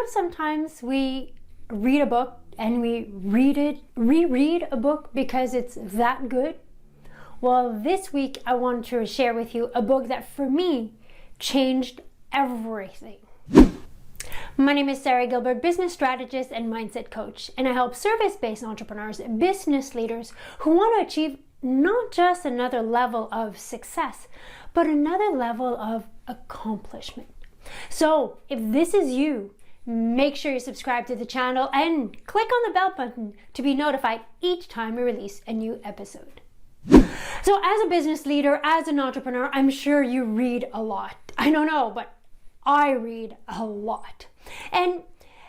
Sometimes we read a book and we reread a book because it's that good. Well, this week I want to share with you a book that for me changed everything. My name is Sara Gilbert, business strategist and mindset coach, and I help service-based entrepreneurs, business leaders who want to achieve not just another level of success, but another level of accomplishment. So if this is you, make sure you subscribe to the channel and click on the bell button to be notified each time we release a new episode. So as a business leader, as an entrepreneur, I'm sure you read a lot. I don't know, but I read a lot. And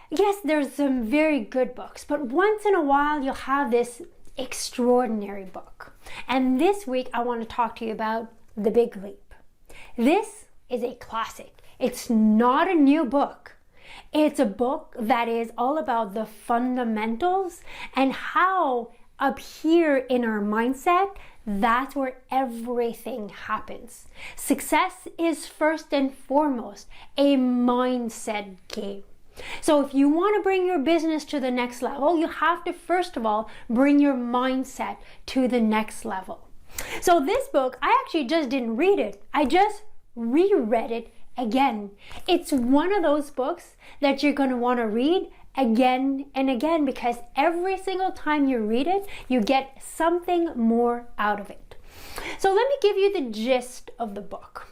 yes, there's some very good books, but once in a while you'll have this extraordinary book. And this week I want to talk to you about The Big Leap. This is a classic. It's not a new book. It's a book that is all about the fundamentals and how up here in our mindset, that's where everything happens. Success is first and foremost a mindset game. So if you want to bring your business to the next level, you have to first of all bring your mindset to the next level. So this book, I actually just didn't read it. I just reread it again. It's one of those books that you're going to want to read again and again, because every single time you read it, you get something more out of it. So let me give you the gist of the book.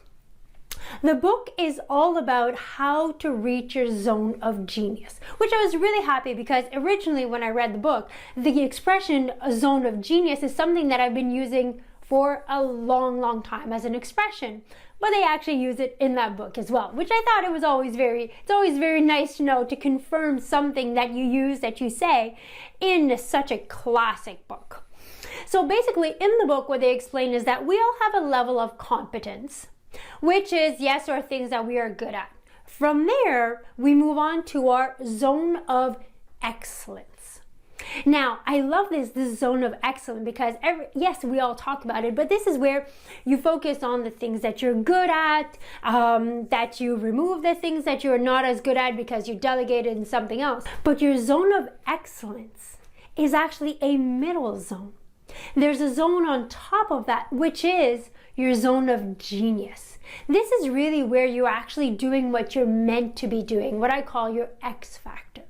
The book is all about how to reach your zone of genius, which I was really happy because originally when I read the book, the expression zone of genius is something that I've been using for a long time as an expression. But they actually use it in that book as well, which I thought it's always very nice to know, to confirm something that you use, that you say in such a classic book. So basically in the book, what they explain is that we all have a level of competence, which is, yes, or things that we are good at. From there, we move on to our zone of excellence. Now, I love this zone of excellence because yes, we all talk about it, but this is where you focus on the things that you're good at, that you remove the things that you're not as good at because you delegated in something else. But your zone of excellence is actually a middle zone. There's a zone on top of that, which is your zone of genius. This is really where you're actually doing what you're meant to be doing, what I call your X factor.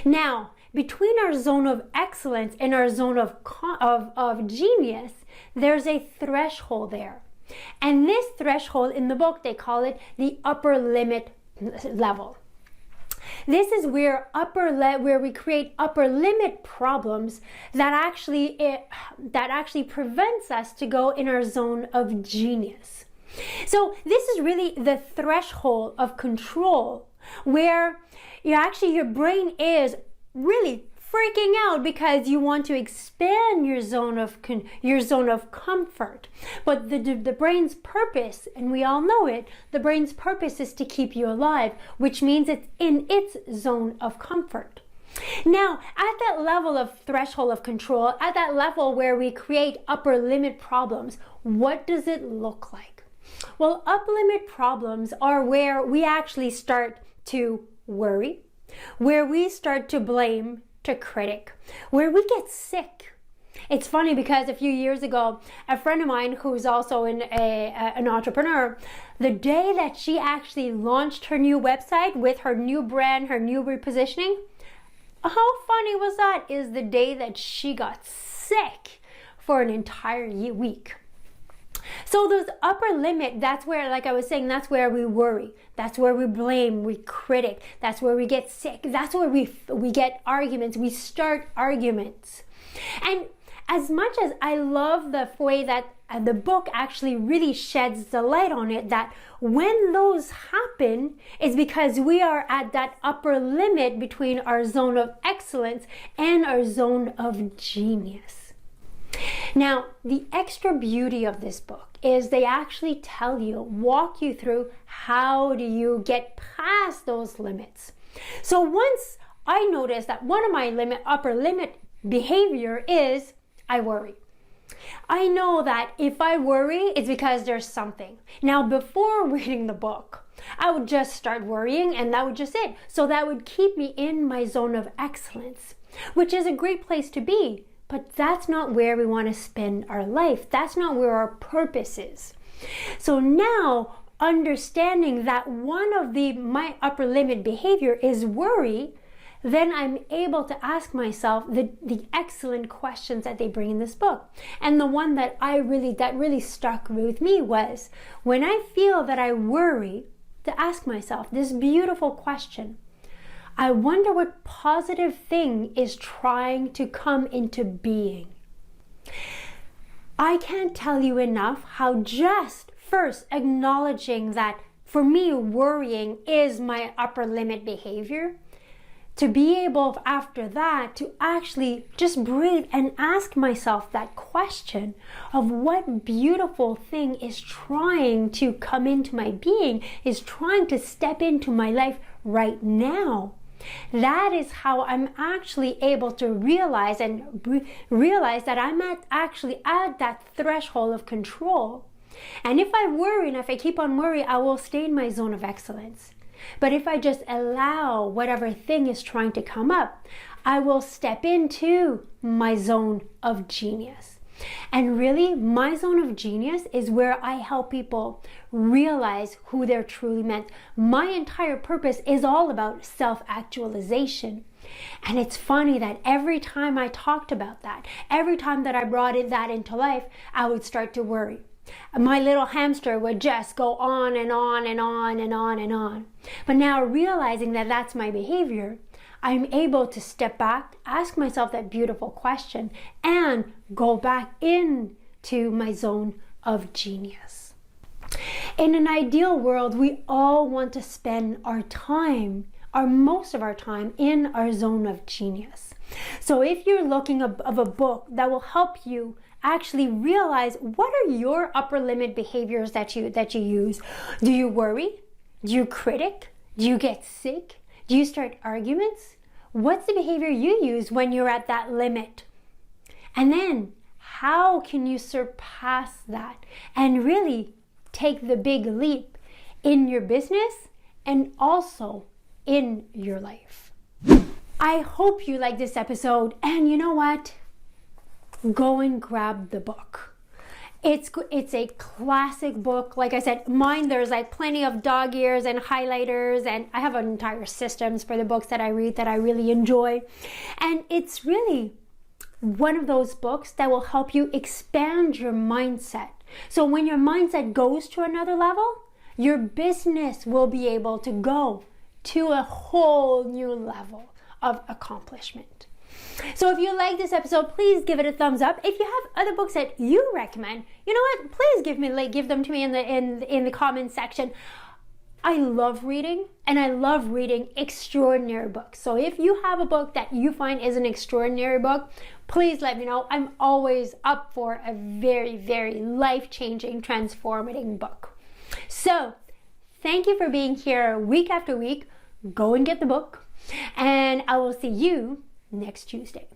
Now, between our zone of excellence and our zone of genius, there's a threshold there. And this threshold in the book, they call it the upper limit level. This is where we create upper limit problems that actually prevents us to go in our zone of genius. So this is really the threshold of control where your brain is really freaking out because you want to expand your zone of comfort. But the brain's purpose, and we all know it, the brain's purpose is to keep you alive, which means it's in its zone of comfort. Now, at that level of threshold of control, at that level where we create upper limit problems, what does it look like? Well, upper limit problems are where we actually start to worry, where we start to blame, to critic, where we get sick. It's funny because a few years ago, a friend of mine who's also an entrepreneur, the day that she actually launched her new website with her new brand, her new repositioning, how funny was that, is the day that she got sick for an entire week. So those upper limit, that's where, like I was saying, that's where we worry. That's where we blame, we critic. That's where we get sick. That's where we get arguments. We start arguments. And as much as I love the way that the book actually really sheds the light on it, that when those happen, it's because we are at that upper limit between our zone of excellence and our zone of genius. Now, the extra beauty of this book is they actually walk you through how do you get past those limits. So once I noticed that one of my upper limit behavior is I worry. I know that if I worry, it's because there's something. Now, before reading the book, I would just start worrying and that would just it. So that would keep me in my zone of excellence, which is a great place to be. But that's not where we want to spend our life. That's not where our purpose is. So now, understanding that one of my upper limit behavior is worry, then I'm able to ask myself the excellent questions that they bring in this book. And the one that really stuck with me was, when I feel that I worry, to ask myself this beautiful question: I wonder what positive thing is trying to come into being. I can't tell you enough how just first acknowledging that for me worrying is my upper limit behavior, to be able after that to actually just breathe and ask myself that question of what beautiful thing is trying to come into my being, is trying to step into my life right now. That is how I'm actually able to realize that I'm actually at that threshold of control. And if I worry and if I keep on worrying, I will stay in my zone of excellence. But if I just allow whatever thing is trying to come up, I will step into my zone of genius. And really, my zone of genius is where I help people realize who they're truly meant. My entire purpose is all about self-actualization. And it's funny that every time I talked about that, every time that I brought that into life, I would start to worry. My little hamster would just go on and on and on and on and on. But now realizing that that's my behavior, I'm able to step back, ask myself that beautiful question, and go back into my zone of genius. In an ideal world, we all want to spend our time, or most of our time, in our zone of genius. So if you're looking of a book that will help you actually realize what are your upper limit behaviors that you use. Do you worry? Do you critic? Do you get sick? Do you start arguments? What's the behavior you use when you're at that limit? And then how can you surpass that and really take the big leap in your business and also in your life? I hope you like this episode, and you know what? Go and grab the book. It's a classic book. Like I said, mine, there's like plenty of dog ears and highlighters, and I have an entire systems for the books that I read that I really enjoy. And it's really one of those books that will help you expand your mindset. So when your mindset goes to another level, your business will be able to go to a whole new level of accomplishment. So if you like this episode, please give it a thumbs up. If you have other books that you recommend, you know what? Please give them to me in the comments section. I love reading, and I love reading extraordinary books. So if you have a book that you find is an extraordinary book, please let me know. I'm always up for a very, very life-changing, transformative book. So thank you for being here week after week. Go and get the book, and I will see you next Tuesday.